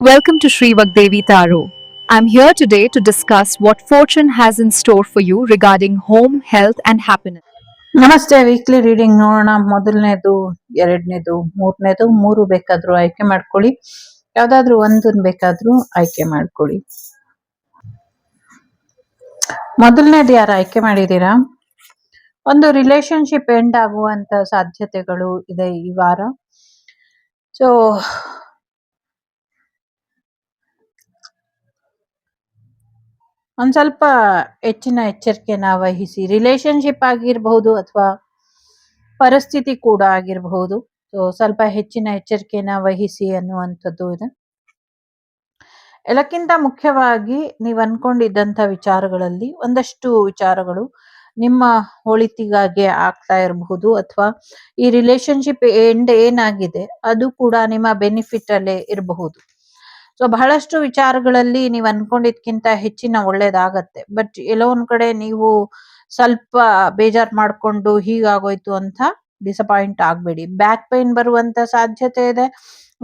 Welcome to Sri Vagdevi Taro. I'm here today to discuss what fortune has in store for you regarding home, health, and happiness. ನಮಸ್ತೆ. Weekly reading ನೋಡೋಣ. ಮೊದಲನೇದು, ಎರಡನೇದು, ಮೂರನೇದು, ಮೂರು ಬೇಕಾದ್ರೂ ಆಯ್ಕೆ ಮಾಡ್ಕೊಳ್ಳಿ. ಯಾವ್ದಾದ್ರು ಒಂದನ್ ಬೇಕಾದ್ರೂ ಆಯ್ಕೆ ಮಾಡ್ಕೊಳ್ಳಿ. ಮೊದಲನೇದು ಯಾರು ಆಯ್ಕೆ ಮಾಡಿದೀರಾ? ಒಂದು ರಿಲೇಶನ್ಶಿಪ್ ಎಂಡ್ ಆಗುವಂತ ಸಾಧ್ಯತೆಗಳು ಇದೆ ಈ ವಾರ. ಸೊ ಒಂದ್ ಸ್ವಲ್ಪ ಹೆಚ್ಚಿನ ಎಚ್ಚರಿಕೆನ ವಹಿಸಿ. ರಿಲೇಶನ್ಶಿಪ್ ಆಗಿರಬಹುದು ಅಥವಾ ಪರಿಸ್ಥಿತಿ ಕೂಡ ಆಗಿರಬಹುದು. ಸೊ ಸ್ವಲ್ಪ ಹೆಚ್ಚಿನ ಎಚ್ಚರಿಕೆನ ವಹಿಸಿ ಅನ್ನುವಂಥದ್ದು ಇದೆ. ಎಲ್ಲಕ್ಕಿಂತ ಮುಖ್ಯವಾಗಿ ನೀವು ಅನ್ಕೊಂಡಿದ್ದಂಥ ವಿಚಾರಗಳಲ್ಲಿ ಒಂದಷ್ಟು ವಿಚಾರಗಳು ನಿಮ್ಮ ಒಳಿತಿಗಾಗಿ ಆಗ್ತಾ ಇರಬಹುದು, ಅಥವಾ ಈ ರಿಲೇಶನ್ಶಿಪ್ ಎಂಡ್ ಏನಾಗಿದೆ ಅದು ಕೂಡ ನಿಮ್ಮ ಬೆನಿಫಿಟ್ ಅಲ್ಲೇ ಇರಬಹುದು. ಸೊ ಬಹಳಷ್ಟು ವಿಚಾರಗಳಲ್ಲಿ ನೀವು ಅನ್ಕೊಂಡಿದ್ಕಿಂತ ಹೆಚ್ಚಿನ ಒಳ್ಳೇದಾಗತ್ತೆ. ಬಟ್ ಎಲ್ಲೋ ಒಂದ್ ಕಡೆ ನೀವು ಸ್ವಲ್ಪ ಬೇಜಾರ್ ಮಾಡ್ಕೊಂಡು ಹೀಗಾಗೋಯ್ತು ಅಂತ ಡಿಸಪಾಯಿಂಟ್ ಆಗ್ಬೇಡಿ. ಬ್ಯಾಕ್ ಪೈನ್ ಬರುವಂತ ಸಾಧ್ಯತೆ ಇದೆ,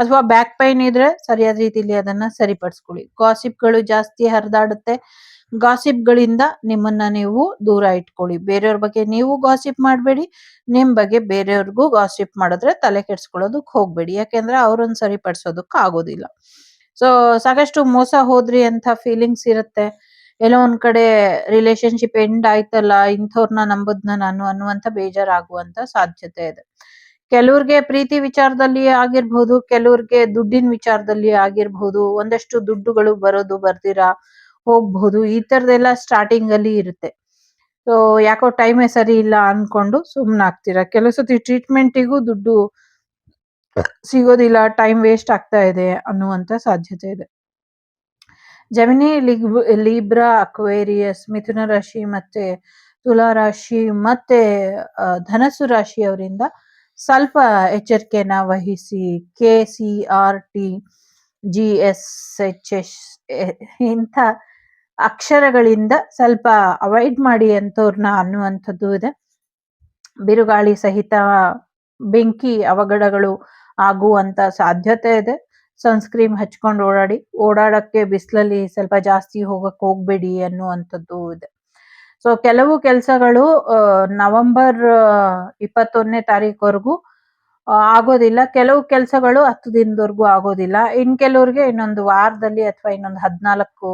ಅಥವಾ ಬ್ಯಾಕ್ ಪೈನ್ ಇದ್ರೆ ಸರಿಯಾದ ರೀತಿಯಲ್ಲಿ ಅದನ್ನ ಸರಿಪಡಿಸ್ಕೊಳ್ಳಿ. ಗಾಸಿಪ್ಗಳು ಜಾಸ್ತಿ ಹರಿದಾಡುತ್ತೆ. ಗಾಸಿಪ್ ಗಳಿಂದ ನಿಮ್ಮನ್ನ ನೀವು ದೂರ ಇಟ್ಕೊಳ್ಳಿ. ಬೇರೆಯವ್ರ ಬಗ್ಗೆ ನೀವು ಗಾಸಿಪ್ ಮಾಡಬೇಡಿ, ನಿಮ್ ಬಗ್ಗೆ ಬೇರೆಯವ್ರಿಗೂ ಗಾಸಿಪ್ ಮಾಡಿದ್ರೆ ತಲೆ ಕೆಡ್ಸ್ಕೊಳ್ಳೋದಕ್ ಹೋಗ್ಬೇಡಿ. ಯಾಕೆಂದ್ರೆ ಅವ್ರನ್ನ ಸರಿಪಡಿಸೋದಕ್ ಆಗೋದಿಲ್ಲ. ಸೊ ಸಾಕಷ್ಟು ಮೋಸ ಹೋದ್ರಿ ಅಂತ ಫೀಲಿಂಗ್ಸ್ ಇರುತ್ತೆ. ಎಲ್ಲೋ ಒಂದ್ ಕಡೆ ರಿಲೇಶನ್ಶಿಪ್ ಎಂಡ್ ಆಯ್ತಲ್ಲ, ಇಂಥವ್ರನ್ನ ನಂಬುದ್ನ ನಾನು ಅನ್ನುವಂತ ಬೇಜಾರಾಗುವಂತ ಸಾಧ್ಯತೆ ಇದೆ. ಕೆಲವ್ರಿಗೆ ಪ್ರೀತಿ ವಿಚಾರದಲ್ಲಿ ಆಗಿರ್ಬಹುದು, ಕೆಲವ್ರಿಗೆ ದುಡ್ಡಿನ ವಿಚಾರದಲ್ಲಿ ಆಗಿರ್ಬಹುದು. ಒಂದಷ್ಟು ದುಡ್ಡುಗಳು ಬರೋದು ಬರ್ದಿರಾ ಹೋಗ್ಬಹುದು. ಈ ತರದೆಲ್ಲ ಸ್ಟಾರ್ಟಿಂಗ್ ಅಲ್ಲಿ ಇರುತ್ತೆ. ಸೊ ಯಾಕೋ ಟೈಮೇ ಸರಿ ಇಲ್ಲ ಅನ್ಕೊಂಡು ಸುಮ್ನಾಗ್ತೀರಾ. ಕೆಲವು ಸತಿ ಟ್ರೀಟ್ಮೆಂಟಿಗೂ ದುಡ್ಡು ಸಿಗೋದಿಲ್ಲ, ಟೈಮ್ ವೇಸ್ಟ್ ಆಗ್ತಾ ಇದೆ ಅನ್ನುವಂತ ಸಾಧ್ಯತೆ ಇದೆ. ಜಮಿನಿ, ಲೀಬ್ರಾ, ಅಕ್ವೇರಿಯಸ್, ಮಿಥುನ ರಾಶಿ ಮತ್ತೆ ತುಲಾ ರಾಶಿ ಮತ್ತೆ ಧನಸ್ಸು ರಾಶಿಯವರಿಂದ ಸ್ವಲ್ಪ ಎಚ್ಚರಿಕೆನ ವಹಿಸಿ. KCRT, GSHS ಇಂಥ ಅಕ್ಷರಗಳಿಂದ ಸ್ವಲ್ಪ ಅವಾಯ್ಡ್ ಮಾಡಿ ಅಂತವ್ರನ್ನ ಅನ್ನುವಂಥದ್ದು ಇದೆ. ಬಿರುಗಾಳಿ ಸಹಿತ ಬೆಂಕಿ ಅವಘಡಗಳು ಆಗುವಂತ ಸಾಧ್ಯತೆ ಇದೆ. ಸನ್ಸ್ಕ್ರೀಮ್ ಹಚ್ಕೊಂಡು ಓಡಾಡಕ್ಕೆ ಬಿಸಿಲಲ್ಲಿ ಸ್ವಲ್ಪ ಜಾಸ್ತಿ ಹೋಗಕ್ ಹೋಗ್ಬೇಡಿ ಅನ್ನುವಂಥದ್ದು ಇದೆ. ಸೊ ಕೆಲವು ಕೆಲಸಗಳು ನವೆಂಬರ್ 21ನೇ ತಾರೀಕುವರೆಗೂ ಆಗೋದಿಲ್ಲ. ಕೆಲವು ಕೆಲಸಗಳು 10 ದಿನದವರೆಗೂ ಆಗೋದಿಲ್ಲ. ಕೆಲವ್ರಿಗೆ ಇನ್ನೊಂದು ವಾರದಲ್ಲಿ ಅಥವಾ ಇನ್ನೊಂದು 14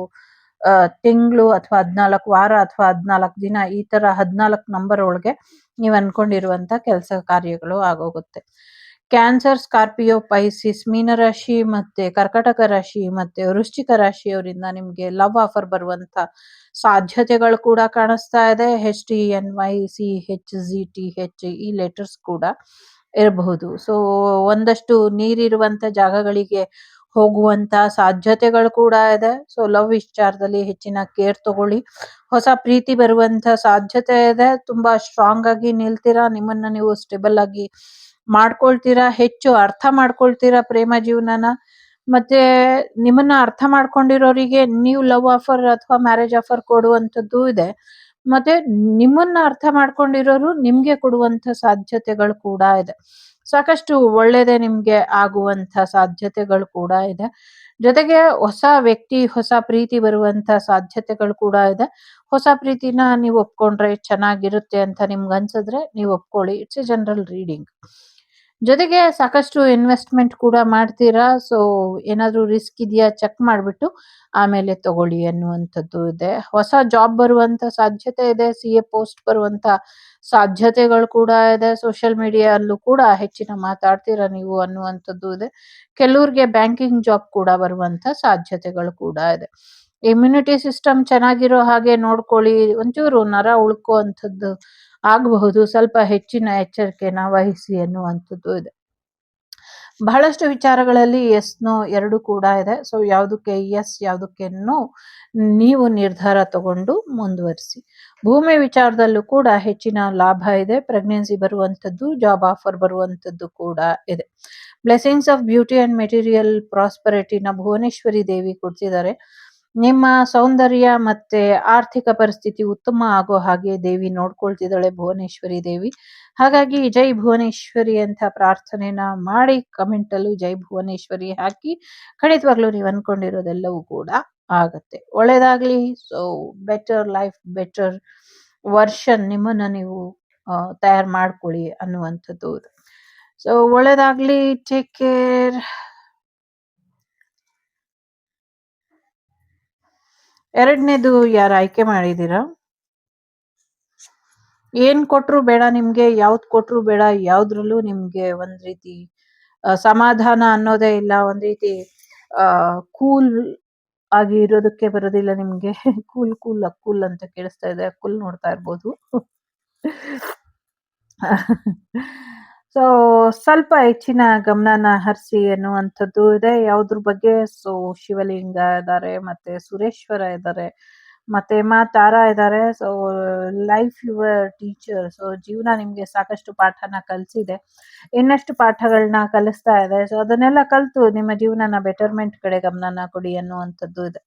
ತಿಂಗಳು ಅಥವಾ 14 ವಾರ ಅಥವಾ 14 ದಿನ, ಈ ತರ 14 ನಂಬರ್ ಒಳಗೆ ನೀವು ಅನ್ಕೊಂಡಿರುವಂತ ಕೆಲಸ ಕಾರ್ಯಗಳು ಆಗೋಗುತ್ತೆ. ಕ್ಯಾನ್ಸರ್, ಸ್ಕಾರ್ಪಿಯೋ, ಪೈಸಿಸ್, ಮೀನರಾಶಿ ಮತ್ತೆ ಕರ್ಕಟಕ ರಾಶಿ ಮತ್ತೆ ವೃಶ್ಚಿಕ ರಾಶಿಯವರಿಂದ ನಿಮ್ಗೆ ಲವ್ ಆಫರ್ ಬರುವಂತ ಸಾಧ್ಯತೆಗಳು ಕೂಡ ಕಾಣಿಸ್ತಾ ಇದೆ. HTNYCHZTH ಈ ಲೆಟರ್ಸ್ ಕೂಡ ಇರಬಹುದು. ಸೊ ಒಂದಷ್ಟು ನೀರಿರುವಂತ ಜಾಗಗಳಿಗೆ ಹೋಗುವಂತ ಸಾಧ್ಯತೆಗಳು ಕೂಡ ಇದೆ. ಸೊ ಲವ್ ವಿಚಾರದಲ್ಲಿ ಹೆಚ್ಚಿನ ಕೇರ್ ತಗೊಳ್ಳಿ. ಹೊಸ ಪ್ರೀತಿ ಬರುವಂತ ಸಾಧ್ಯತೆ ಇದೆ. ತುಂಬಾ ಸ್ಟ್ರಾಂಗ್ ಆಗಿ ನಿಲ್ತೀರಾ, ನಿಮ್ಮನ್ನ ನೀವು ಸ್ಟೇಬಲ್ ಆಗಿ ಮಾಡ್ಕೊಳ್ತೀರಾ, ಹೆಚ್ಚು ಅರ್ಥ ಮಾಡ್ಕೊಳ್ತೀರಾ ಪ್ರೇಮ ಜೀವನನ. ಮತ್ತೆ ನಿಮ್ಮನ್ನ ಅರ್ಥ ಮಾಡ್ಕೊಂಡಿರೋರಿಗೆ ನೀವು ಲವ್ ಆಫರ್ ಅಥವಾ ಮ್ಯಾರೇಜ್ ಆಫರ್ ಕೊಡುವಂತದ್ದು ಇದೆ. ಮತ್ತೆ ನಿಮ್ಮನ್ನ ಅರ್ಥ ಮಾಡ್ಕೊಂಡಿರೋರು ನಿಮ್ಗೆ ಕೊಡುವಂತ ಸಾಧ್ಯತೆಗಳು ಕೂಡ ಇದೆ. ಸಾಕಷ್ಟು ಒಳ್ಳೇದೇ ನಿಮ್ಗೆ ಆಗುವಂತ ಸಾಧ್ಯತೆಗಳು ಕೂಡ ಇದೆ. ಜೊತೆಗೆ ಹೊಸ ವ್ಯಕ್ತಿ, ಹೊಸ ಪ್ರೀತಿ ಬರುವಂತ ಸಾಧ್ಯತೆಗಳು ಕೂಡ ಇದೆ. ಹೊಸ ಪ್ರೀತಿನ ನೀವು ಒಪ್ಕೊಂಡ್ರೆ ಚೆನ್ನಾಗಿರುತ್ತೆ ಅಂತ ನಿಮ್ಗೆ ಅನ್ಸಿದ್ರೆ ನೀವು ಒಪ್ಕೊಳ್ಳಿ. It's a general reading. ಜೊತೆಗೆ ಸಾಕಷ್ಟು ಇನ್ವೆಸ್ಟ್ಮೆಂಟ್ ಕೂಡ ಮಾಡ್ತೀರಾ. ಸೊ ಏನಾದ್ರೂ ರಿಸ್ಕ್ ಇದೆಯಾ ಚೆಕ್ ಮಾಡ್ಬಿಟ್ಟು ಆಮೇಲೆ ತಗೊಳ್ಳಿ ಅನ್ನುವಂಥದ್ದು ಇದೆ. ಹೊಸ ಜಾಬ್ ಬರುವಂತ ಸಾಧ್ಯತೆ ಇದೆ. CA ಪೋಸ್ಟ್ ಬರುವಂತ ಸಾಧ್ಯತೆಗಳು ಕೂಡ ಇದೆ. ಸೋಷಿಯಲ್ ಮೀಡಿಯಾ ಕೂಡ ಹೆಚ್ಚಿನ ಮಾತಾಡ್ತೀರಾ ನೀವು ಅನ್ನುವಂಥದ್ದು ಇದೆ. ಕೆಲವ್ರಿಗೆ ಬ್ಯಾಂಕಿಂಗ್ ಜಾಬ್ ಕೂಡ ಬರುವಂತ ಸಾಧ್ಯತೆಗಳು ಕೂಡ ಇದೆ. ಇಮ್ಯುನಿಟಿ ಸಿಸ್ಟಮ್ ಚೆನ್ನಾಗಿರೋ ಹಾಗೆ ನೋಡ್ಕೊಳ್ಳಿ. ಒಂಚೂರು ನರ ಉಳ್ಕುವಂಥದ್ದು ಆಗಬಹುದು. ಸ್ವಲ್ಪ ಹೆಚ್ಚಿನ ಎಚ್ಚರಿಕೆನ ವಹಿಸಿ ಅನ್ನುವಂಥದ್ದು ಇದೆ. ಬಹಳಷ್ಟು ವಿಚಾರಗಳಲ್ಲಿ ಎಸ್ ನೋ ಎರಡು ಕೂಡ ಇದೆ. ಸೊ ಯಾವುದಕ್ಕೆ ಎಸ್, ಯಾವುದಕ್ಕೆ ನೋ ನೀವು ನಿರ್ಧಾರ ತಗೊಂಡು ಮುಂದುವರಿಸಿ. ಭೂಮಿ ವಿಚಾರದಲ್ಲೂ ಕೂಡ ಹೆಚ್ಚಿನ ಲಾಭ ಇದೆ. ಪ್ರೆಗ್ನೆನ್ಸಿ ಬರುವಂಥದ್ದು, ಜಾಬ್ ಆಫರ್ ಬರುವಂಥದ್ದು ಕೂಡ ಇದೆ. Blessings of beauty and material ಪ್ರಾಸ್ಪರಿಟಿನ ಭುವನೇಶ್ವರಿ ದೇವಿ ಕೊಡ್ತಿದ್ದಾರೆ. ನಿಮ್ಮ ಸೌಂದರ್ಯ ಮತ್ತೆ ಆರ್ಥಿಕ ಪರಿಸ್ಥಿತಿ ಉತ್ತಮ ಆಗೋ ಹಾಗೆ ದೇವಿ ನೋಡ್ಕೊಳ್ತಿದ್ದಾಳೆ, ಭುವನೇಶ್ವರಿ ದೇವಿ. ಹಾಗಾಗಿ ಜೈ ಭುವನೇಶ್ವರಿ ಅಂತ ಪ್ರಾರ್ಥನೆನ ಮಾಡಿ ಕಮೆಂಟ್ ಅಲ್ಲೂ ಜೈ ಭುವನೇಶ್ವರಿ ಹಾಕಿ. ಖಂಡಿತವಾಗ್ಲೂ ನೀವು ಅನ್ಕೊಂಡಿರೋದೆಲ್ಲವೂ ಕೂಡ ಆಗತ್ತೆ. ಒಳ್ಳೇದಾಗ್ಲಿ. So better life, better version ನಿಮ್ಮನ್ನ ನೀವು ತಯಾರು ಮಾಡ್ಕೊಳ್ಳಿ ಅನ್ನುವಂಥದ್ದು. ಸೊ ಒಳ್ಳೇದಾಗ್ಲಿ. Take care. ಎರಡನೇದು ಯಾರು ಆಯ್ಕೆ ಮಾಡಿದೀರಾ? ಏನ್ ಕೊಟ್ರು ಬೇಡ ನಿಮ್ಗೆ, ಯಾವ್ದ್ ಕೊಟ್ರು ಬೇಡ, ಯಾವ್ದ್ರಲ್ಲೂ ನಿಮ್ಗೆ ಒಂದ್ ರೀತಿ ಸಮಾಧಾನ ಅನ್ನೋದೇ ಇಲ್ಲ. ಒಂದ್ ರೀತಿ ಕೂಲ್ ಆಗಿ ಇರೋದಕ್ಕೆ ಬರೋದಿಲ್ಲ ನಿಮ್ಗೆ. ಕೂಲ್ ಕೂಲ್ ಅಕ್ಕೂಲ್ ಅಂತ ಕೇಳಿಸ್ತಾ ಇದೆ. ಅಕ್ಕುಲ್ ನೋಡ್ತಾ ಇರ್ಬೋದು. ಸೊ ಸ್ವಲ್ಪ ಹೆಚ್ಚಿನ ಗಮನನ ಹರಿಸಿ ಅನ್ನುವಂಥದ್ದು ಇದೆ. ಯಾವ್ದ್ರ ಬಗ್ಗೆ? ಸೊ ಶಿವಲಿಂಗ ಇದ್ದಾರೆ, ಮತ್ತೆ ಸುರೇಶ್ವರ ಇದ್ದಾರೆ, ಮತ್ತೆ ಮಾ ತಾರಾ ಇದ್ದಾರೆ. So life your teacher. So ಜೀವನ ನಿಮ್ಗೆ ಸಾಕಷ್ಟು ಪಾಠನ ಕಲಿಸಿದೆ, ಇನ್ನಷ್ಟು ಪಾಠಗಳನ್ನ ಕಲಿಸ್ತಾ ಇದೆ. ಸೊ ಅದನ್ನೆಲ್ಲ ಕಲಿತು ನಿಮ್ಮ ಜೀವನನ ಬೆಟರ್ಮೆಂಟ್ ಕಡೆ ಗಮನನ ಕೊಡಿ ಅನ್ನುವಂಥದ್ದು ಇದೆ.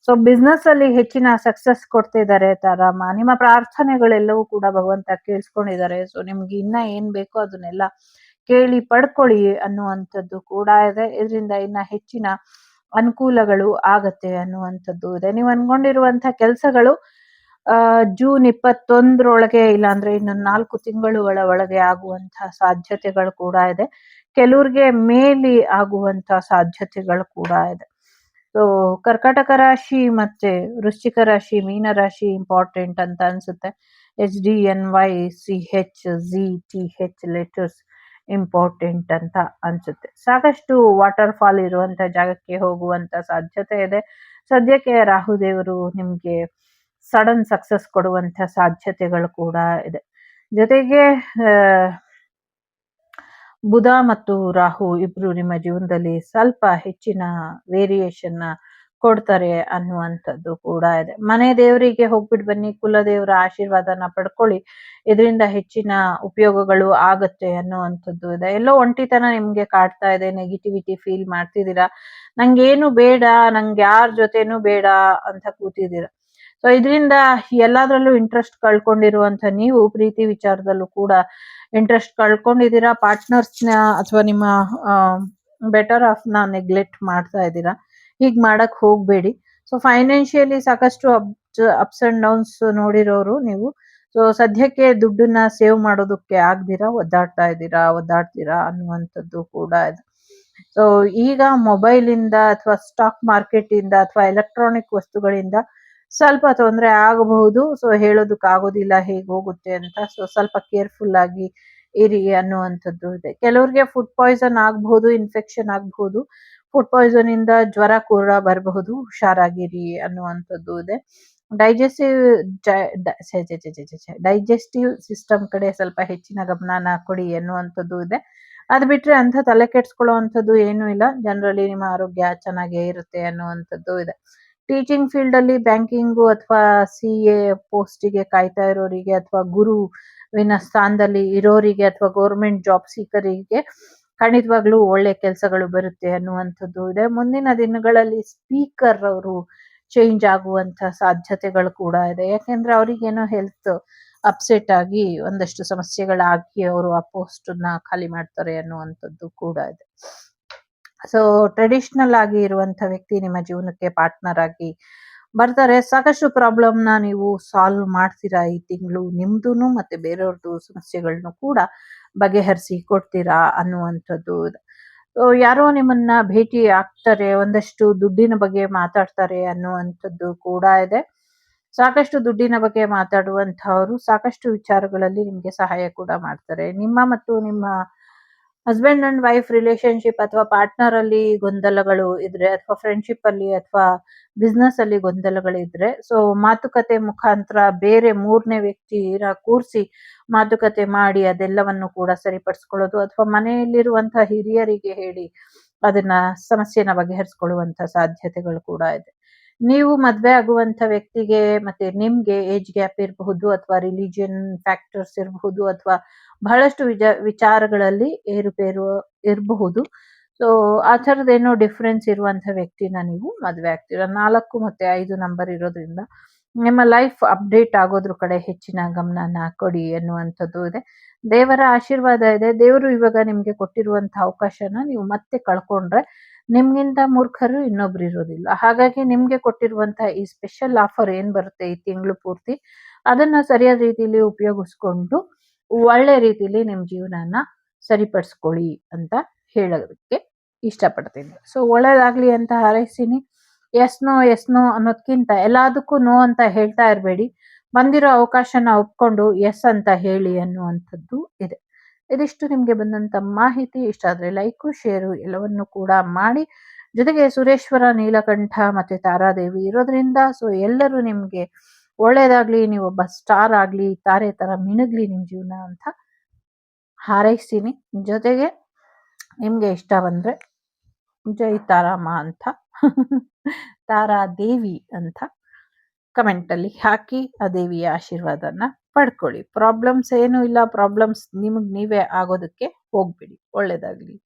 ಸೊ ಬಿಸ್ನೆಸ್ ಅಲ್ಲಿ ಹೆಚ್ಚಿನ ಸಕ್ಸಸ್ ಕೊಡ್ತಿದ್ದಾರೆ ತಾರಮ್ಮ. ನಿಮ್ಮ ಪ್ರಾರ್ಥನೆಗಳೆಲ್ಲವೂ ಕೂಡ ಭಗವಂತ ಕೇಳಿಸ್ಕೊಂಡಿದ್ದಾರೆ. ಸೊ ನಿಮ್ಗೆ ಇನ್ನ ಏನ್ ಬೇಕೋ ಅದನ್ನೆಲ್ಲ ಕೇಳಿ ಪಡ್ಕೊಳ್ಳಿ ಅನ್ನುವಂಥದ್ದು ಕೂಡ ಇದೆ. ಇದರಿಂದ ಇನ್ನ ಹೆಚ್ಚಿನ ಅನುಕೂಲಗಳು ಆಗತ್ತೆ ಅನ್ನುವಂಥದ್ದು ಇದೆ. ನೀವು ಅನ್ಕೊಂಡಿರುವಂತ ಕೆಲಸಗಳು ಜೂನ್ 21 ಇಲ್ಲಾಂದ್ರೆ ಇನ್ನು 4 ತಿಂಗಳುಗಳ ಒಳಗೆ ಆಗುವಂತಹ ಸಾಧ್ಯತೆಗಳು ಕೂಡ ಇದೆ. ಕೆಲವ್ರಿಗೆ ಮೇಲಿ ಆಗುವಂತ ಸಾಧ್ಯತೆಗಳು ಕೂಡ ಇದೆ. ಸೊ ಕರ್ಕಾಟಕ ರಾಶಿ ಮತ್ತೆ ವೃಶ್ಚಿಕ ರಾಶಿ, ಮೀನ ರಾಶಿ ಇಂಪಾರ್ಟೆಂಟ್ ಅಂತ ಅನ್ಸುತ್ತೆ. HDNYCHZTH ಲೆಟರ್ಸ್ ಇಂಪಾರ್ಟೆಂಟ್ ಅಂತ ಅನ್ಸುತ್ತೆ. ಸಾಕಷ್ಟು ವಾಟರ್ ಫಾಲ್ ಇರುವಂತ ಜಾಗಕ್ಕೆ ಹೋಗುವಂತ ಸಾಧ್ಯತೆ ಇದೆ. ಸದ್ಯಕ್ಕೆ ರಾಹುದೇವರು ನಿಮ್ಗೆ ಸಡನ್ ಸಕ್ಸಸ್ ಕೊಡುವಂತ ಸಾಧ್ಯತೆಗಳು ಕೂಡ ಇದೆ. ಜೊತೆಗೆ ಬುಧ ಮತ್ತು ರಾಹು ಇಬ್ರು ನಿಮ್ಮ ಜೀವನದಲ್ಲಿ ಸ್ವಲ್ಪ ಹೆಚ್ಚಿನ ವೇರಿಯೇಷನ್ ಕೊಡ್ತಾರೆ ಅನ್ನುವಂಥದ್ದು ಕೂಡ ಇದೆ. ಮನೆ ದೇವರಿಗೆ ಹೋಗ್ಬಿಟ್ಟು ಬನ್ನಿ, ಕುಲದೇವರ ಆಶೀರ್ವಾದನ ಪಡ್ಕೊಳ್ಳಿ. ಇದರಿಂದ ಹೆಚ್ಚಿನ ಉಪಯೋಗಗಳು ಆಗತ್ತೆ ಅನ್ನುವಂಥದ್ದು ಇದೆ. ಎಲ್ಲೋ ಒಂಟಿತನ ನಿಮ್ಗೆ ಕಾಡ್ತಾ ಇದೆ, ನೆಗೆಟಿವಿಟಿ ಫೀಲ್ ಮಾಡ್ತಿದ್ದೀರಾ, ನಂಗೇನು ಬೇಡ, ನಂಗೆ ಯಾರ ಜೊತೆನೂ ಬೇಡ ಅಂತ ಕೂತಿದ್ದೀರಾ. ಸೊ ಇದರಿಂದ ಎಲ್ಲಾದ್ರಲ್ಲೂ ಇಂಟ್ರೆಸ್ಟ್ ಕಳ್ಕೊಂಡಿರುವಂತ ನೀವು ಪ್ರೀತಿ ವಿಚಾರದಲ್ಲೂ ಕೂಡ ಇಂಟ್ರೆಸ್ಟ್ ಕಳ್ಕೊಂಡಿದ್ದೀರಾ. ಪಾರ್ಟ್ನರ್ಸ್ನ ಅಥವಾ ನಿಮ್ಮ ಬೆಟರ್ ಆಫ್ ನ ನೆಗ್ಲೆಕ್ಟ್ ಮಾಡ್ತಾ ಇದ್ದೀರಾ. ಹೀಗ್ ಮಾಡಕ್ ಹೋಗ್ಬೇಡಿ. ಸೊ ಫೈನಾನ್ಷಿಯಲಿ ಸಾಕಷ್ಟು ಅಪ್ಸ್ ಅಂಡ್ ಡೌನ್ಸ್ ನೋಡಿರೋರು ನೀವು. ಸೊ ಸದ್ಯಕ್ಕೆ ದುಡ್ಡನ್ನ ಸೇವ್ ಮಾಡೋದಕ್ಕೆ ಆಗ್ದಿರಾ ಒದ್ದಾಡ್ತೀರಾ ಅನ್ನುವಂಥದ್ದು ಕೂಡ ಇದೆ. ಸೊ ಈಗ ಮೊಬೈಲ್ ಇಂದ ಅಥವಾ ಸ್ಟಾಕ್ ಮಾರ್ಕೆಟ್ ಇಂದ ಅಥವಾ ಎಲೆಕ್ಟ್ರಾನಿಕ್ ವಸ್ತುಗಳಿಂದ ಸ್ವಲ್ಪ ತೊಂದರೆ ಆಗಬಹುದು. ಸೊ ಹೇಳೋದಕ್ ಆಗೋದಿಲ್ಲ ಹೇಗ್ ಹೋಗುತ್ತೆ ಅಂತ. ಸೊ ಸ್ವಲ್ಪ ಕೇರ್ಫುಲ್ ಆಗಿ ಇರಿ ಅನ್ನುವಂಥದ್ದು ಇದೆ. ಕೆಲವ್ರಿಗೆ ಫುಡ್ ಪಾಯ್ಸನ್ ಆಗಬಹುದು, ಇನ್ಫೆಕ್ಷನ್ ಆಗಬಹುದು. ಫುಡ್ ಪಾಯ್ಸನ್ ಇಂದ ಜ್ವರ ಕೂಡ ಬರಬಹುದು, ಹುಷಾರಾಗಿರಿ ಅನ್ನುವಂಥದ್ದು ಇದೆ. ಡೈಜೆಸ್ಟಿವ್ ಡೈಜೆಸ್ಟಿವ್ ಸಿಸ್ಟಮ್ ಕಡೆ ಸ್ವಲ್ಪ ಹೆಚ್ಚಿನ ಗಮನನ ಕೊಡಿ ಅನ್ನುವಂಥದ್ದು ಇದೆ. ಅದ್ ಬಿಟ್ರೆ ಅಂತ ತಲೆ ಕೆಡ್ಸ್ಕೊಳ್ಳೋ ಅಂಥದ್ದು ಏನೂ ಇಲ್ಲ. ಜನರಲಿ ನಿಮ್ಮ ಆರೋಗ್ಯ ಚೆನ್ನಾಗೇ ಇರುತ್ತೆ ಅನ್ನುವಂಥದ್ದು ಇದೆ. ಟೀಚಿಂಗ್ ಫೀಲ್ಡ್ ಅಲ್ಲಿ ಬ್ಯಾಂಕಿಂಗು ಅಥವಾ CA ಪೋಸ್ಟಿಗೆ ಕಾಯ್ತಾ ಇರೋರಿಗೆ ಅಥವಾ ಗುರುವಿನ ಸ್ಥಾನದಲ್ಲಿ ಇರೋರಿಗೆ ಅಥವಾ ಗೌರ್ಮೆಂಟ್ ಜಾಬ್ ಸೀಕರಿಗೆ ಖಂಡಿತವಾಗ್ಲೂ ಒಳ್ಳೆ ಕೆಲಸಗಳು ಬರುತ್ತೆ ಅನ್ನುವಂಥದ್ದು ಇದೆ. ಮುಂದಿನ ದಿನಗಳಲ್ಲಿ ಸ್ಪೀಕರ್ ಅವರು ಚೇಂಜ್ ಆಗುವಂತ ಸಾಧ್ಯತೆಗಳು ಕೂಡ ಇದೆ. ಯಾಕೆಂದ್ರೆ ಅವ್ರಿಗೇನೋ ಹೆಲ್ತ್ ಅಪ್ಸೆಟ್ ಆಗಿ ಒಂದಷ್ಟು ಸಮಸ್ಯೆಗಳಾಗಿ ಅವರು ಆ ಪೋಸ್ಟ್ ನ ಖಾಲಿ ಮಾಡ್ತಾರೆ ಅನ್ನುವಂಥದ್ದು ಕೂಡ ಇದೆ. ಸೊ ಟ್ರೆಡಿಷನಲ್ ಆಗಿ ಇರುವಂತ ವ್ಯಕ್ತಿ ನಿಮ್ಮ ಜೀವನಕ್ಕೆ ಪಾರ್ಟ್ನರ್ ಆಗಿ ಬರ್ತಾರೆ. ಸಾಕಷ್ಟು ಪ್ರಾಬ್ಲಮ್ ನ ನೀವು ಸಾಲ್ವ್ ಮಾಡ್ತೀರಾ ಈ ತಿಂಗಳು. ನಿಮ್ದುನು ಮತ್ತೆ ಬೇರೆಯವ್ರದ್ದು ಸಮಸ್ಯೆಗಳನ್ನು ಕೂಡ ಬಗೆಹರಿಸಿ ಕೊಡ್ತೀರಾ ಅನ್ನುವಂಥದ್ದು ಇದೆ. ಸೊ ಯಾರೋ ನಿಮ್ಮನ್ನ ಭೇಟಿ ಆಗ್ತಾರೆ, ಒಂದಷ್ಟು ದುಡ್ಡಿನ ಬಗ್ಗೆ ಮಾತಾಡ್ತಾರೆ ಅನ್ನುವಂಥದ್ದು ಕೂಡ ಇದೆ. ಸಾಕಷ್ಟು ದುಡ್ಡಿನ ಬಗ್ಗೆ ಮಾತಾಡುವಂತಹವರು ಸಾಕಷ್ಟು ವಿಚಾರಗಳಲ್ಲಿ ನಿಮ್ಗೆ ಸಹಾಯ ಕೂಡ ಮಾಡ್ತಾರೆ. ನಿಮ್ಮ ಮತ್ತು ನಿಮ್ಮ ಹಸ್ಬೆಂಡ್ ಅಂಡ್ ವೈಫ್ ರಿಲೇಶನ್ಶಿಪ್ ಅಥವಾ ಪಾರ್ಟ್ನರ್ ಅಲ್ಲಿ ಗೊಂದಲಗಳು ಇದ್ರೆ ಅಥವಾ ಫ್ರೆಂಡ್ಶಿಪ್ ಅಲ್ಲಿ ಅಥವಾ ಬಿಸ್ನೆಸ್ ಅಲ್ಲಿ ಗೊಂದಲಗಳಿದ್ರೆ, ಸೊ ಮಾತುಕತೆ ಮುಖಾಂತರ ಬೇರೆ ಮೂರನೇ ವ್ಯಕ್ತಿನ ಕೂರಿಸಿ ಮಾತುಕತೆ ಮಾಡಿ ಅದೆಲ್ಲವನ್ನು ಕೂಡ ಸರಿಪಡಿಸ್ಕೊಳ್ಳೋದು ಅಥವಾ ಮನೆಯಲ್ಲಿರುವಂತಹ ಹಿರಿಯರಿಗೆ ಹೇಳಿ ಅದನ್ನ ಸಮಸ್ಯೆನ ಬಗೆಹರಿಸ್ಕೊಳ್ಳುವಂತ ಸಾಧ್ಯತೆಗಳು ಕೂಡ ಇದೆ. ನೀವು ಮದ್ವೆ ಆಗುವಂತ ವ್ಯಕ್ತಿಗೆ ಮತ್ತೆ ನಿಮ್ಗೆ ಏಜ್ ಗ್ಯಾಪ್ ಇರಬಹುದು ಅಥವಾ ರಿಲಿಜಿಯನ್ ಫ್ಯಾಕ್ಟರ್ಸ್ ಇರಬಹುದು ಅಥವಾ ಬಹಳಷ್ಟು ವಿಚಾರಗಳಲ್ಲಿ ಏರುಪೇರು ಇರಬಹುದು. ಸೊ ಆ ಥರದ್ದೇನೋ ಡಿಫರೆನ್ಸ್ ಇರುವಂಥ ವ್ಯಕ್ತಿನ ನೀವು ಮದುವೆ ಆಗ್ತೀರಾ. 4 ಮತ್ತೆ 5 ನಂಬರ್ ಇರೋದ್ರಿಂದ ನಿಮ್ಮ ಲೈಫ್ ಅಪ್ಡೇಟ್ ಆಗೋದ್ರ ಕಡೆ ಹೆಚ್ಚಿನ ಗಮನನ ಕೊಡಿ ಅನ್ನುವಂಥದ್ದು ಇದೆ. ದೇವರ ಆಶೀರ್ವಾದ ಇದೆ. ದೇವರು ಇವಾಗ ನಿಮ್ಗೆ ಕೊಟ್ಟಿರುವಂಥ ಅವಕಾಶನ ನೀವು ಮತ್ತೆ ಕಳ್ಕೊಂಡ್ರೆ ನಿಮ್ಗಿಂತ ಮೂರ್ಖರು ಇನ್ನೊಬ್ರು ಇರೋದಿಲ್ಲ. ಹಾಗಾಗಿ ನಿಮ್ಗೆ ಕೊಟ್ಟಿರುವಂಥ ಈ ಸ್ಪೆಷಲ್ ಆಫರ್ ಏನ್ ಬರುತ್ತೆ ಈ ತಿಂಗಳು ಪೂರ್ತಿ, ಅದನ್ನ ಸರಿಯಾದ ರೀತಿಯಲ್ಲಿ ಉಪಯೋಗಿಸ್ಕೊಂಡು ಒಳ್ಳೆ ರೀತಿಲಿ ನಿಮ್ ಜೀವನನ ಸರಿಪಡಿಸ್ಕೊಳ್ಳಿ ಅಂತ ಹೇಳೋದಕ್ಕೆ ಇಷ್ಟಪಡ್ತೀನಿ. ಸೊ ಒಳ್ಳೇದಾಗ್ಲಿ ಅಂತ ಹಾರೈಸ್ತೀನಿ. ಎಸ್ ನೋ ಅನ್ನೋದ್ಕಿಂತ ಎಲ್ಲದಕ್ಕೂ ನೋ ಅಂತ ಹೇಳ್ತಾ ಇರಬೇಡಿ. ಬಂದಿರೋ ಅವಕಾಶನ ಒಪ್ಕೊಂಡು ಎಸ್ ಅಂತ ಹೇಳಿ ಅನ್ನುವಂಥದ್ದು ಇದೆ. ಇದಿಷ್ಟು ನಿಮ್ಗೆ ಬಂದಂತ ಮಾಹಿತಿ. ಇಷ್ಟ ಆದ್ರೆ ಲೈಕು, ಶೇರು ಎಲ್ಲವನ್ನು ಕೂಡ ಮಾಡಿ. ಜೊತೆಗೆ ಸುರೇಶ್ವರ, ನೀಲಕಂಠ ಮತ್ತೆ ತಾರಾದೇವಿ ಇರೋದ್ರಿಂದ ಸೊ ಎಲ್ಲರೂ ನಿಮ್ಗೆ ಒಳ್ಳೇದಾಗ್ಲಿ, ನೀವೊಬ್ಬ ಸ್ಟಾರ್ ಆಗ್ಲಿ, ತಾರೆ ತರ ಮಿನುಗ್ಲಿ ನಿಮ್ ಜೀವನ ಅಂತ ಹಾರೈಸ್ತೀನಿ. ಜೊತೆಗೆ ನಿಮ್ಗೆ ಇಷ್ಟ ಬಂದ್ರೆ ಜೈ ತಾರಮ್ಮ ಅಂತ ತಾರಾದೇವಿ ಅಂತ ಕಮೆಂಟ್ ಅಲ್ಲಿ ಹಾಕಿ ಆ ದೇವಿಯ ಆಶೀರ್ವಾದನ ಪಡ್ಕೊಳ್ಳಿ. ಪ್ರಾಬ್ಲಮ್ಸ್ ಏನು ಇಲ್ಲ, ಪ್ರಾಬ್ಲಮ್ಸ್ ನಿಮಗ್ ನೀವೇ ಆಗೋದಕ್ಕೆ ಹೋಗ್ಬಿಡಿ. ಒಳ್ಳೇದಾಗ್ಲಿ.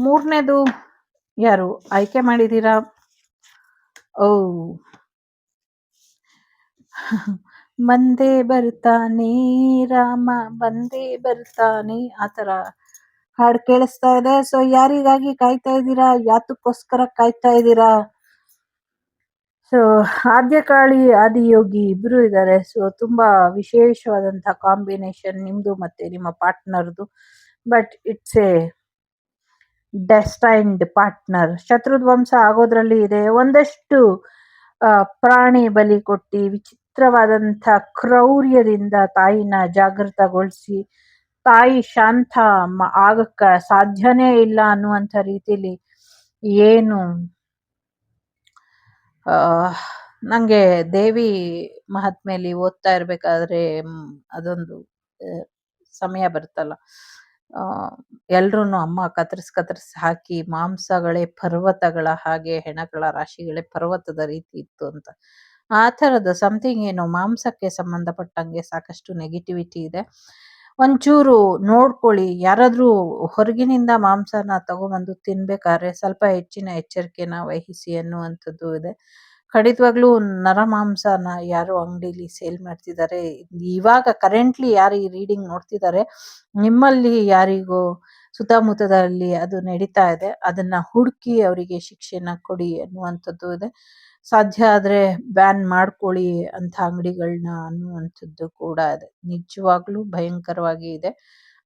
ಮೂರನೇದು ಯಾರು ಆಯ್ಕೆ ಮಾಡಿದೀರಾ? ಓ ಬಂದೇ ಬರ್ತಾನೆ ರಾಮ, ಬಂದೇ ಬರ್ತಾನೆ, ಆತರ ಹಾಡು ಕೇಳಿಸ್ತಾ ಇದೆ. ಸೊ ಯಾರಿಗಾಗಿ ಕಾಯ್ತಾ ಇದ್ದೀರಾ? ಯಾತಕ್ಕೋಸ್ಕರ ಕಾಯ್ತಾ ಇದ್ದೀರಾ? ಸೊ ಆದ್ಯಕಾಳಿ, ಆದಿಯೋಗಿ ಇಬ್ರು ಇದ್ದಾರೆ. ಸೊ ತುಂಬಾ ವಿಶೇಷವಾದಂತಹ ಕಾಂಬಿನೇಷನ್ ನಿಮ್ದು ಮತ್ತೆ ನಿಮ್ಮ ಪಾರ್ಟ್ನರ್ದು. But it's a destined partner. ಶತ್ರುಧ್ವಂಸ ಆಗೋದ್ರಲ್ಲಿ ಇದೆ. ಒಂದಷ್ಟು ಪ್ರಾಣಿ ಬಲಿ ಕೊಟ್ಟಿ ವಿಚಿತ್ರವಾದಂಥ ಕ್ರೌರ್ಯದಿಂದ ತಾಯಿನ ಜಾಗೃತಗೊಳಿಸಿ ತಾಯಿ ಶಾಂತ ಆಗಕ್ಕ ಸಾಧ್ಯನೇ ಇಲ್ಲ ಅನ್ನುವಂಥ ರೀತಿಲಿ ಏನು ನಂಗೆ ದೇವಿ ಮಹಾತ್ಮೆಯಲ್ಲಿ ಓದ್ತಾ ಇರ್ಬೇಕಾದ್ರೆ ಅದೊಂದು ಸಮಯ ಬರುತ್ತಲ್ಲ, ಎಲ್ರೂನು ಅಮ್ಮ ಕತ್ತರಿಸ್ ಹಾಕಿ ಮಾಂಸಗಳೇ ಪರ್ವತಗಳ ಹಾಗೆ, ಹೆಣಗಳ ರಾಶಿಗಳೇ ಪರ್ವತದ ರೀತಿ ಇತ್ತು ಅಂತ. ಆ ಥರದ ಸಮಥಿಂಗ್ ಏನೋ ಮಾಂಸಕ್ಕೆ ಸಂಬಂಧಪಟ್ಟಂಗೆ ಸಾಕಷ್ಟು ನೆಗೆಟಿವಿಟಿ ಇದೆ. ಒಂಚೂರು ನೋಡ್ಕೊಳ್ಳಿ. ಯಾರಾದ್ರೂ ಹೊರಗಿನಿಂದ ಮಾಂಸನ ತಗೊಂಬಂದು ತಿನ್ಬೇಕಾದ್ರೆ ಸ್ವಲ್ಪ ಹೆಚ್ಚಿನ ಎಚ್ಚರಿಕೆನ ವಹಿಸಿ ಅನ್ನುವಂಥದ್ದು ಇದೆ. ಖಂಡಿತವಾಗ್ಲೂ ನರಮಾಂಸನ ಯಾರು ಅಂಗಡಿಲಿ ಸೇಲ್ ಮಾಡ್ತಿದ್ದಾರೆ, ಇವಾಗ ಕರೆಂಟ್ಲಿ ಯಾರು ಈ ರೀಡಿಂಗ್ ನೋಡ್ತಿದ್ದಾರೆ, ನಿಮ್ಮಲ್ಲಿ ಯಾರಿಗೋ ಸುತ್ತಮುತ್ತದಲ್ಲಿ ಅದು ನಡೀತಾ ಇದೆ, ಅದನ್ನ ಹುಡುಕಿ ಅವರಿಗೆ ಶಿಕ್ಷೆನ ಕೊಡಿ ಅನ್ನುವಂಥದ್ದು ಇದೆ. ಸಾಧ್ಯ ಆದ್ರೆ ಬ್ಯಾನ್ ಮಾಡ್ಕೊಳ್ಳಿ ಅಂತ ಅಂಗಡಿಗಳನ್ನ ಅನ್ನುವಂಥದ್ದು ಕೂಡ ಇದೆ. ನಿಜವಾಗ್ಲೂ ಭಯಂಕರವಾಗಿ ಇದೆ.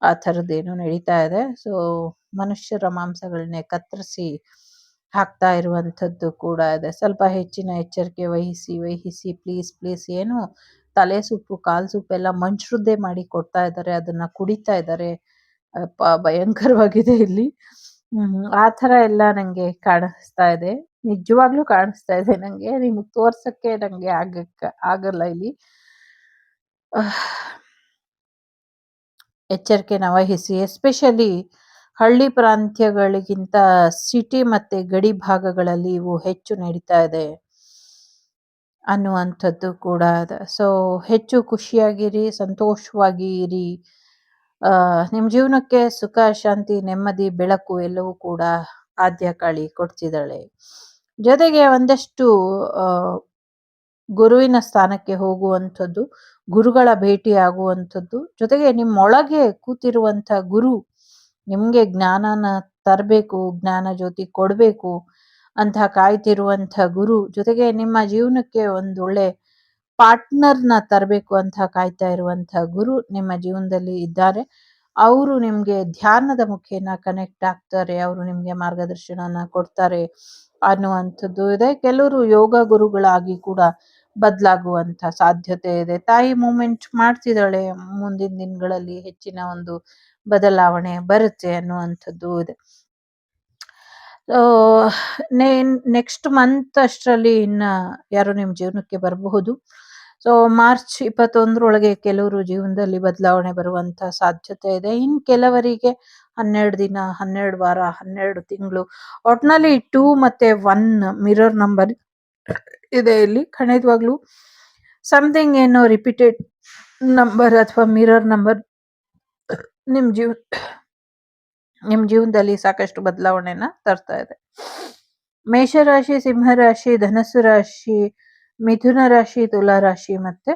ಆ ಥರದ್ದೇನೋ ನಡೀತಾ ಇದೆ. ಸೊ ಮನುಷ್ಯರ ಮಾಂಸಗಳನ್ನೇ ಕತ್ತರಿಸಿ ಹಾಕ್ತಾ ಇರುವಂಥದ್ದು ಕೂಡ ಇದೆ. ಸ್ವಲ್ಪ ಹೆಚ್ಚಿನ ಎಚ್ಚರಿಕೆ ವಹಿಸಿ ಪ್ಲೀಸ್. ಏನು ತಲೆ ಸೂಪು, ಕಾಲ್ ಸೂಪು ಎಲ್ಲ ಮಂಚ್ರದ್ದೇ ಮಾಡಿ ಕೊಡ್ತಾ ಇದ್ದಾರೆ, ಅದನ್ನ ಕುಡಿತಾ ಇದ್ದಾರೆ. ಭಯಂಕರವಾಗಿದೆ ಇಲ್ಲಿ. ಆ ಥರ ಎಲ್ಲ ನಂಗೆ ಕಾಣಿಸ್ತಾ ಇದೆ. ನಿಜವಾಗ್ಲೂ ಕಾಣಿಸ್ತಾ ಇದೆ ನಂಗೆ. ನಿಮಗ್ ತೋರ್ಸಕ್ಕೆ ನಂಗೆ ಆಗಲ್ಲ ಇಲ್ಲಿ. ಎಚ್ಚರಿಕೆನ ವಹಿಸಿ. ಎಸ್ಪೆಷಲಿ ಹಳ್ಳಿ ಪ್ರಾಂತ್ಯಗಳಿಗಿಂತ ಸಿಟಿ ಮತ್ತೆ ಗಡಿ ಭಾಗಗಳಲ್ಲಿ ಇವು ಹೆಚ್ಚು ನಡೀತಾ ಇದೆ ಅನ್ನುವಂಥದ್ದು ಕೂಡ ಇದೆ. ಸೊ ಹೆಚ್ಚು ಖುಷಿಯಾಗಿರಿ, ಸಂತೋಷವಾಗಿ ಇರಿ. ನಿಮ್ಮ ಜೀವನಕ್ಕೆ ಸುಖ, ಶಾಂತಿ, ನೆಮ್ಮದಿ, ಬೆಳಕು ಎಲ್ಲವೂ ಕೂಡ ಆದ್ಯಕಾಳಿ ಕೊಡ್ತಿದ್ದಾಳೆ. ಜೊತೆಗೆ ಒಂದಷ್ಟು ಗುರುವಿನ ಸ್ಥಾನಕ್ಕೆ ಹೋಗುವಂಥದ್ದು, ಗುರುಗಳ ಭೇಟಿ ಆಗುವಂಥದ್ದು, ಜೊತೆಗೆ ನಿಮ್ಮೊಳಗೆ ಕೂತಿರುವಂಥ ಗುರು ನಿಮ್ಗೆ ಜ್ಞಾನನ ತರಬೇಕು, ಜ್ಞಾನ ಜ್ಯೋತಿ ಕೊಡಬೇಕು ಅಂತ ಕಾಯ್ತಿರುವಂಥ ಗುರು, ಜೊತೆಗೆ ನಿಮ್ಮ ಜೀವನಕ್ಕೆ ಒಂದೊಳ್ಳೆ ಪಾರ್ಟ್ನರ್ನ ತರಬೇಕು ಅಂತ ಕಾಯ್ತಾ ಇರುವಂಥ ಗುರು ನಿಮ್ಮ ಜೀವನದಲ್ಲಿ ಇದ್ದಾರೆ. ಅವರು ನಿಮ್ಗೆ ಧ್ಯಾನದ ಮುಖೇನ ಕನೆಕ್ಟ್ ಆಗ್ತಾರೆ, ಅವರು ನಿಮ್ಗೆ ಮಾರ್ಗದರ್ಶನನ ಕೊಡ್ತಾರೆ ಅನ್ನುವಂಥದ್ದು ಇದೆ. ಕೆಲವರು ಯೋಗ ಗುರುಗಳಾಗಿ ಕೂಡ ಬದಲಾಗುವಂಥ ಸಾಧ್ಯತೆ ಇದೆ. ತಾಯಿ ಮೂಮೆಂಟ್ ಮಾಡ್ತಿದ್ದಾಳೆ, ಮುಂದಿನ ದಿನಗಳಲ್ಲಿ ಹೆಚ್ಚಿನ ಒಂದು ಬದಲಾವಣೆ ಬರುತ್ತೆ ಅನ್ನುವಂಥದ್ದು ಇದೆ. ನೆಕ್ಸ್ಟ್ ಮಂತ್ ಅಷ್ಟರಲ್ಲಿ ಇನ್ನ ಯಾರು ನಿಮ್ಮ ಜೀವನಕ್ಕೆ ಬರಬಹುದು. ಸೊ ಮಾರ್ಚ್ 21 ಕೆಲವರು ಜೀವನದಲ್ಲಿ ಬದಲಾವಣೆ ಬರುವಂತ ಸಾಧ್ಯತೆ ಇದೆ. ಇನ್ನು ಕೆಲವರಿಗೆ 12 ದಿನ, 12 ವಾರ, 12 ತಿಂಗಳು, ಒಟ್ನಲ್ಲಿ 2 ಮತ್ತೆ 1 ಮಿರರ್ ನಂಬರ್ ಇದೆ ಇಲ್ಲಿ. ಖಂಡಿತವಾಗ್ಲೂ ಸಮಥಿಂಗ್ ಏನೋ ರಿಪೀಟೆಡ್ ನಂಬರ್ ಅಥವಾ ಮಿರರ್ ನಂಬರ್ ನಿಮ್ ನಿಮ್ಮ ಜೀವನದಲ್ಲಿ ಸಾಕಷ್ಟು ಬದಲಾವಣೆನ ತರ್ತಾ ಇದೆ. ಮೇಷರಾಶಿ, ಸಿಂಹರಾಶಿ, ಧನಸ್ಸು ರಾಶಿ, ಮಿಥುನ ರಾಶಿ, ತುಲಾ ರಾಶಿ ಮತ್ತೆ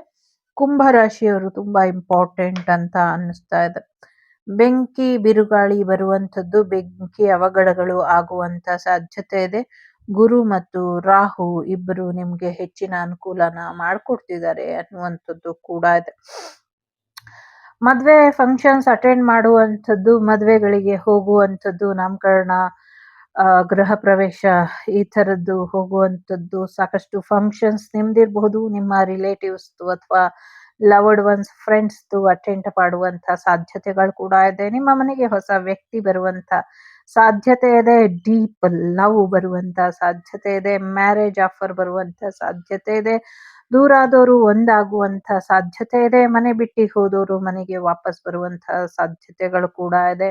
ಕುಂಭ ರಾಶಿಯವರು ತುಂಬಾ ಇಂಪಾರ್ಟೆಂಟ್ ಅಂತ ಅನ್ನಿಸ್ತಾ ಇದೆ. ಬೆಂಕಿ ಬಿರುಗಾಳಿ ಬರುವಂಥದ್ದು, ಬೆಂಕಿ ಅವಘಡಗಳು ಆಗುವಂತ ಸಾಧ್ಯತೆ ಇದೆ. ಗುರು ಮತ್ತು ರಾಹು ಇಬ್ಬರು ನಿಮ್ಗೆ ಹೆಚ್ಚಿನ ಅನುಕೂಲನ ಮಾಡ್ಕೊಡ್ತಿದ್ದಾರೆ ಅನ್ನುವಂಥದ್ದು ಕೂಡ ಇದೆ. ಮದ್ವೆ ಫಂಕ್ಷನ್ಸ್ ಅಟೆಂಡ್ ಮಾಡುವಂಥದ್ದು, ಮದ್ವೆಗಳಿಗೆ ಹೋಗುವಂಥದ್ದು, ನಾಮಕರಣ, ಗೃಹ ಪ್ರವೇಶ ಈ ಥರದ್ದು ಹೋಗುವಂಥದ್ದು, ಸಾಕಷ್ಟು ಫಂಕ್ಷನ್ಸ್ ನಿಮ್ದಿರಬಹುದು, ನಿಮ್ಮ ರಿಲೇಟಿವ್ಸ್ ಅಥವಾ ಲವ್ಡ್ ಒನ್ಸ್ ಫ್ರೆಂಡ್ಸ್ದು ಅಟೆಂಡ್ ಮಾಡುವಂಥ ಸಾಧ್ಯತೆಗಳು ಕೂಡ ಇದೆ. ನಿಮ್ಮ ಮನೆಗೆ ಹೊಸ ವ್ಯಕ್ತಿ ಬರುವಂಥ ಸಾಧ್ಯತೆ ಇದೆ. ಡೀಪ್ ಲವ್ ಬರುವಂಥ ಸಾಧ್ಯತೆ ಇದೆ. ಮ್ಯಾರೇಜ್ ಆಫರ್ ಬರುವಂಥ ಸಾಧ್ಯತೆ ಇದೆ. ದೂರಾದವರು ಒಂದಾಗುವಂಥ ಸಾಧ್ಯತೆ ಇದೆ. ಮನೆ ಬಿಟ್ಟು ಹೋದವರು ಮನೆಗೆ ವಾಪಸ್ ಬರುವಂಥ ಸಾಧ್ಯತೆಗಳು ಕೂಡ ಇದೆ.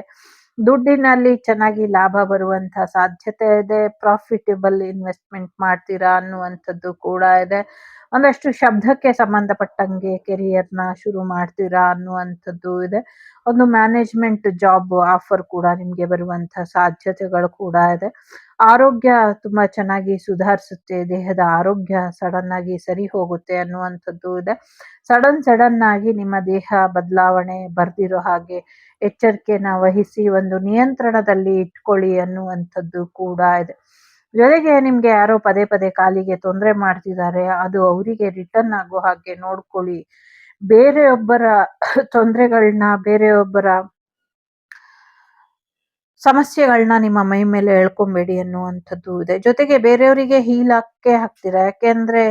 ದುಡ್ಡಿನಲ್ಲಿ ಚೆನ್ನಾಗಿ ಲಾಭ ಬರುವಂಥ ಸಾಧ್ಯತೆ ಇದೆ. ಪ್ರಾಫಿಟಬಲ್ ಇನ್ವೆಸ್ಟ್ಮೆಂಟ್ ಮಾಡ್ತೀರಾ ಅನ್ನುವಂಥದ್ದು ಕೂಡ ಇದೆ. ಒಂದಷ್ಟು ಶಬ್ದಕ್ಕೆ ಸಂಬಂಧಪಟ್ಟಂಗೆ ಕೆರಿಯರ್ನ ಶುರು ಮಾಡ್ತೀರಾ ಅನ್ನುವಂಥದ್ದು ಇದೆ. ಒಂದು ಮ್ಯಾನೇಜ್ಮೆಂಟ್ ಜಾಬ್ ಆಫರ್ ಕೂಡ ನಿಮಗೆ ಬರುವಂಥ ಸಾಧ್ಯತೆಗಳು ಕೂಡ ಇದೆ. ಆರೋಗ್ಯ ತುಂಬಾ ಚೆನ್ನಾಗಿ ಸುಧಾರಿಸುತ್ತೆ. ದೇಹದ ಆರೋಗ್ಯ ಸಡನ್ ಆಗಿ ಸರಿ ಹೋಗುತ್ತೆ ಅನ್ನುವಂಥದ್ದು ಇದೆ. ಸಡನ್ ಆಗಿ ನಿಮ್ಮ ದೇಹ ಬದಲಾವಣೆ ಬರ್ದಿರೋ ಹಾಗೆ ಎಚ್ಚರಿಕೆನ ವಹಿಸಿ ಒಂದು ನಿಯಂತ್ರಣದಲ್ಲಿ ಇಟ್ಕೊಳ್ಳಿ ಅನ್ನುವಂಥದ್ದು ಕೂಡ ಇದೆ. ಜೊತೆಗೆ ನಿಮ್ಗೆ ಯಾರೋ ಪದೇ ಪದೇ ಕಾಲಿಗೆ ತೊಂದರೆ ಮಾಡ್ತಿದ್ದಾರೆ, ಅದು ಅವರಿಗೆ ರಿಟರ್ನ್ ಆಗೋ ಹಾಗೆ ನೋಡ್ಕೊಳ್ಳಿ. ಬೇರೆಯೊಬ್ಬರ ತೊಂದರೆಗಳನ್ನ, ಬೇರೆಯೊಬ್ಬರ ಸಮಸ್ಯೆಗಳನ್ನ ನಿಮ್ಮ ಮೈ ಮೇಲೆ ಎಳ್ಕೊಂಬೇಡಿ ಅನ್ನುವಂಥದ್ದು ಇದೆ. ಜೊತೆಗೆ ಬೇರೆಯವರಿಗೆ ಹೀಲ್ ಹಾಕ್ತೀರಾ. ಯಾಕೆಂದ್ರೆ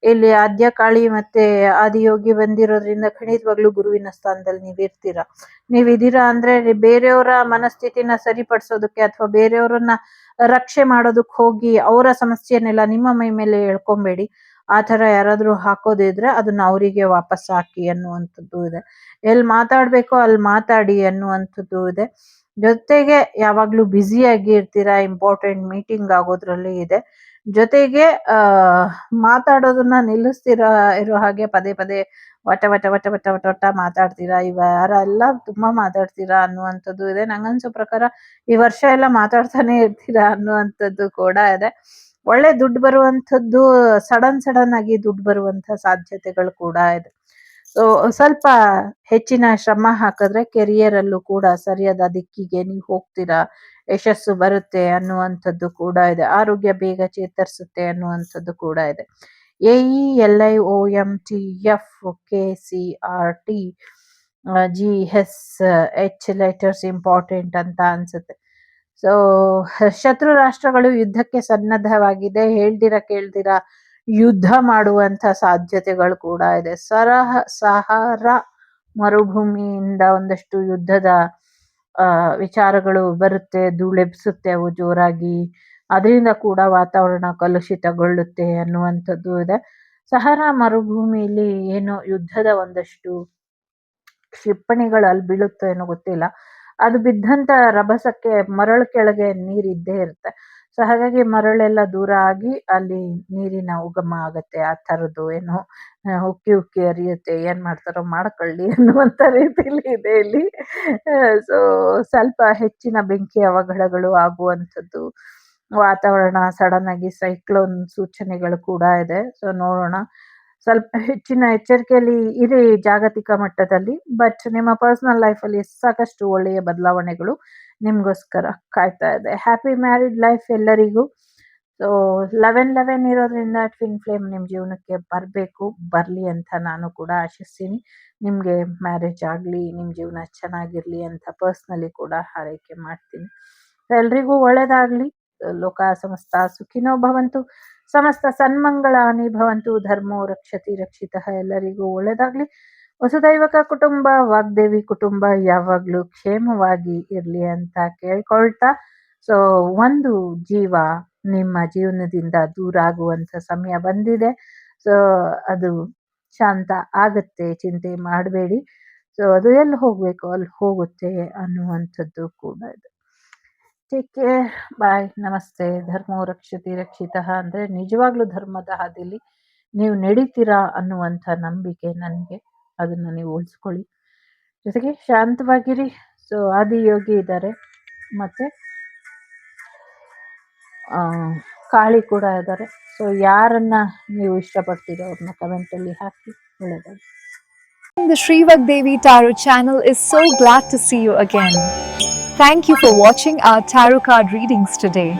ಇಲ್ಲಿ ಆದ್ಯ ಕಾಳಿ ಮತ್ತೆ ಆದಿಯೋಗಿ ಬಂದಿರೋದ್ರಿಂದ ಖಂಡಿತವಾಗ್ಲೂ ಗುರುವಿನ ಸ್ಥಾನದಲ್ಲಿ ನೀವಿದ್ದೀರಾ ಅಂದ್ರೆ ಬೇರೆಯವರ ಮನಸ್ಥಿತಿನ ಸರಿಪಡಿಸೋದಕ್ಕೆ ಅಥವಾ ಬೇರೆಯವರನ್ನ ರಕ್ಷೆ ಮಾಡೋದಕ್ಕೆ ಹೋಗಿ ಅವರ ಸಮಸ್ಯೆನೆಲ್ಲ ನಿಮ್ಮ ಮೈ ಮೇಲೆ ಎಳ್ಕೊಂಬೇಡಿ. ಆ ತರ ಯಾರಾದ್ರೂ ಹಾಕೋದಿದ್ರೆ ಅದನ್ನ ಅವರಿಗೆ ವಾಪಸ್ ಹಾಕಿ ಅನ್ನುವಂಥದ್ದು ಇದೆ. ಎಲ್ಲಿ ಮಾತಾಡ್ಬೇಕೋ ಅಲ್ಲಿ ಮಾತಾಡಿ ಅನ್ನುವಂಥದ್ದು ಇದೆ. ಜೊತೆಗೆ ಯಾವಾಗ್ಲೂ ಬ್ಯುಸಿಯಾಗಿ ಇರ್ತೀರಾ, ಇಂಪಾರ್ಟೆಂಟ್ ಮೀಟಿಂಗ್ ಆಗೋದ್ರಲ್ಲಿ ಇದೆ. ಜೊತೆಗೆ ಮಾತಾಡೋದನ್ನ ನಿಲ್ಲಿಸ್ತೀರಾ ಇರೋ ಹಾಗೆ ಪದೇ ಪದೇ ವಟ ವಟ ವಟ ವಟ ವಟ ವಟ ಮಾತಾಡ್ತೀರಾ. ಈ ವಾರ ಎಲ್ಲ ತುಂಬಾ ಮಾತಾಡ್ತೀರಾ ಅನ್ನುವಂಥದ್ದು ಇದೆ. ನಂಗನ್ಸೋ ಪ್ರಕಾರ ಈ ವರ್ಷ ಎಲ್ಲ ಮಾತಾಡ್ತಾನೆ ಇರ್ತೀರಾ ಅನ್ನುವಂಥದ್ದು ಕೂಡ ಇದೆ. ಒಳ್ಳೆ ದುಡ್ಡು ಬರುವಂಥದ್ದು, ಸಡನ್ ಆಗಿ ದುಡ್ಡು ಬರುವಂಥ ಸಾಧ್ಯತೆಗಳು ಕೂಡ ಇದೆ. ಸೊ ಸ್ವಲ್ಪ ಹೆಚ್ಚಿನ ಶ್ರಮ ಹಾಕಿದ್ರೆ ಕೆರಿಯರ್ ಅಲ್ಲೂ ಕೂಡ ಸರಿಯಾದ ದಿಕ್ಕಿಗೆ ನೀವು ಹೋಗ್ತೀರಾ, ಯಶಸ್ಸು ಬರುತ್ತೆ ಅನ್ನುವಂಥದ್ದು ಕೂಡ ಇದೆ. ಆರೋಗ್ಯ ಬೇಗ ಚೇತರಿಸುತ್ತೆ ಅನ್ನುವಂಥದ್ದು ಕೂಡ ಇದೆ. AELIOMTFKCRT GH ಲೆಟರ್ಸ್ ಇಂಪಾರ್ಟೆಂಟ್ ಅಂತ ಅನ್ಸುತ್ತೆ. ಸೊ ಶತ್ರು ರಾಷ್ಟ್ರಗಳು ಯುದ್ಧಕ್ಕೆ ಸನ್ನದ್ಧವಾಗಿದೆ. ಕೇಳ್ದಿರ ಯುದ್ಧ ಮಾಡುವಂತ ಸಾಧ್ಯತೆಗಳು ಕೂಡ ಇದೆ. ಸಹಾರಾ ಮರುಭೂಮಿಯಿಂದ ಒಂದಷ್ಟು ಯುದ್ಧದ ವಿಚಾರಗಳು ಬರುತ್ತೆ, ಧೂಳೆಬ್ಸುತ್ತೆ ಅವು ಜೋರಾಗಿ. ಅದರಿಂದ ಕೂಡ ವಾತಾವರಣ ಕಲುಷಿತಗೊಳ್ಳುತ್ತೆ ಅನ್ನುವಂಥದ್ದು ಇದೆ. ಸಹಾರಾ ಮರುಭೂಮಿಯಲ್ಲಿ ಏನೋ ಯುದ್ಧದ ಒಂದಷ್ಟು ಕ್ಷಿಪಣಿಗಳು ಅಲ್ಲಿ ಬೀಳುತ್ತೋ ಏನೋ ಗೊತ್ತಿಲ್ಲ. ಅದು ಬಿದ್ದಂತ ರಭಸಕ್ಕೆ ಮರಳು ಕೆಳಗೆ ನೀರಿದ್ದೇ ಇರುತ್ತೆ. ಸೊ ಹಾಗಾಗಿ ಮರಳೆಲ್ಲ ದೂರ ಆಗಿ ಅಲ್ಲಿ ನೀರಿನ ಉಗಮ ಆಗತ್ತೆ. ಆ ಥರದ್ದು ಏನೋ ಉಕ್ಕಿ ಹರಿಯುತ್ತೆ. ಏನ್ ಮಾಡ್ತಾರೋ ಮಾಡ್ಕೊಳ್ಳಿ ಅನ್ನುವಂಥ ರೀತಿಯಲ್ಲಿ ಇದೆ ಇಲ್ಲಿ. ಸೊ ಸ್ವಲ್ಪ ಹೆಚ್ಚಿನ ಬೆಂಕಿ ಅವಘಡಗಳು ಆಗುವಂಥದ್ದು, ವಾತಾವರಣ ಸಡನ್ ಆಗಿ ಸೈಕ್ಲೋನ್ ಸೂಚನೆಗಳು ಕೂಡ ಇದೆ. ಸೊ ನೋಡೋಣ, ಸ್ವಲ್ಪ ಹೆಚ್ಚಿನ ಎಚ್ಚರಿಕೆಯಲ್ಲಿ ಇರಿ ಜಾಗತಿಕ ಮಟ್ಟದಲ್ಲಿ. ಬಟ್ ನಿಮ್ಮ ಪರ್ಸನಲ್ ಲೈಫಲ್ಲಿ ಸಾಕಷ್ಟು ಒಳ್ಳೆಯ ಬದಲಾವಣೆಗಳು ನಿಮ್ಗೋಸ್ಕರ ಕಾಯ್ತಾ ಇದೆ. ಹ್ಯಾಪಿ ಮ್ಯಾರಿಡ್ ಲೈಫ್ ಎಲ್ಲರಿಗೂ. ಸೊ 11/11 ಇರೋದ್ರಿಂದ ಟ್ವಿನ್ ಫ್ಲೇಮ್ ನಿಮ್ಮ ಜೀವನಕ್ಕೆ ಬರ್ಲಿ ಅಂತ ನಾನು ಕೂಡ ಆಶಿಸ್ತೀನಿ. ನಿಮ್ಗೆ ಮ್ಯಾರೇಜ್ ಆಗ್ಲಿ, ನಿಮ್ ಜೀವನ ಚೆನ್ನಾಗಿರ್ಲಿ ಅಂತ ಪರ್ಸ್ನಲಿ ಕೂಡ ಹಾರೈಕೆ ಮಾಡ್ತೀನಿ. ಎಲ್ರಿಗೂ ಒಳ್ಳೇದಾಗ್ಲಿ. ಲೋಕ ಸಮಸ್ತ ಸುಖಿನೋ ಭವಂತು, ಸಮಸ್ತ ಸನ್ಮಂಗಳಾನಿ ಭವಂತು, ಧರ್ಮೋ ರಕ್ಷತಿ ರಕ್ಷಿತಃ. ಎಲ್ಲರಿಗೂ ಒಳ್ಳೇದಾಗ್ಲಿ. ವಸುದೈವಕ ಕುಟುಂಬ, ವಾಗ್ದೇವಿ ಕುಟುಂಬ ಯಾವಾಗ್ಲೂ ಕ್ಷೇಮವಾಗಿ ಇರ್ಲಿ ಅಂತ ಕೇಳ್ಕೊಳ್ತಾ, ಸೊ ಒಂದು ಜೀವ ನಿಮ್ಮ ಜೀವನದಿಂದ ದೂರ ಆಗುವಂತ ಸಮಯ ಬಂದಿದೆ. ಸೊ ಅದು ಶಾಂತ ಆಗತ್ತೆ, ಚಿಂತೆ ಮಾಡಬೇಡಿ. ಸೊ ಅದು ಎಲ್ಲಿ ಹೋಗ್ಬೇಕು ಅಲ್ಲಿ ಹೋಗುತ್ತೆ ಅನ್ನುವಂಥದ್ದು ಕೂಡ ಇದೆ. ಟೇಕ್ ಕೇರ್, ಬಾಯ್, ನಮಸ್ತೆ. ಧರ್ಮೋ ರಕ್ಷತಿ ರಕ್ಷಿತಃ ಅಂದ್ರೆ ನಿಜವಾಗ್ಲೂ ಧರ್ಮದ ಹಾದಿಲಿ ನೀವು ನಡೀತೀರಾ ಅನ್ನುವಂಥ ನಂಬಿಕೆ ನನಗೆ. ಅದನ್ನ ನೀವು ಉಳಿಸ್ಕೊಳ್ಳಿ. ಜೊತೆಗೆ ಶಾಂತವಾಗಿರಿ. ಸೊ ಆದಿಯೋಗಿ ಇದ್ದಾರೆ, ಮತ್ತೆ ಆ, ಕಾಳಿ ಕೂಡ ಇದ್ದಾರೆ. ಸೊ ಯಾರನ್ನ ನೀವು ಇಷ್ಟಪಡ್ತೀರೋ ಅವ್ರನ್ನ ಕಮೆಂಟಲ್ಲಿ ಹಾಕಿ. ಒಳ್ಳೆಯದಾಗಿ. The Shrivak Devi Tarot channel is so glad to see you again. Thank you for watching our tarot card readings today.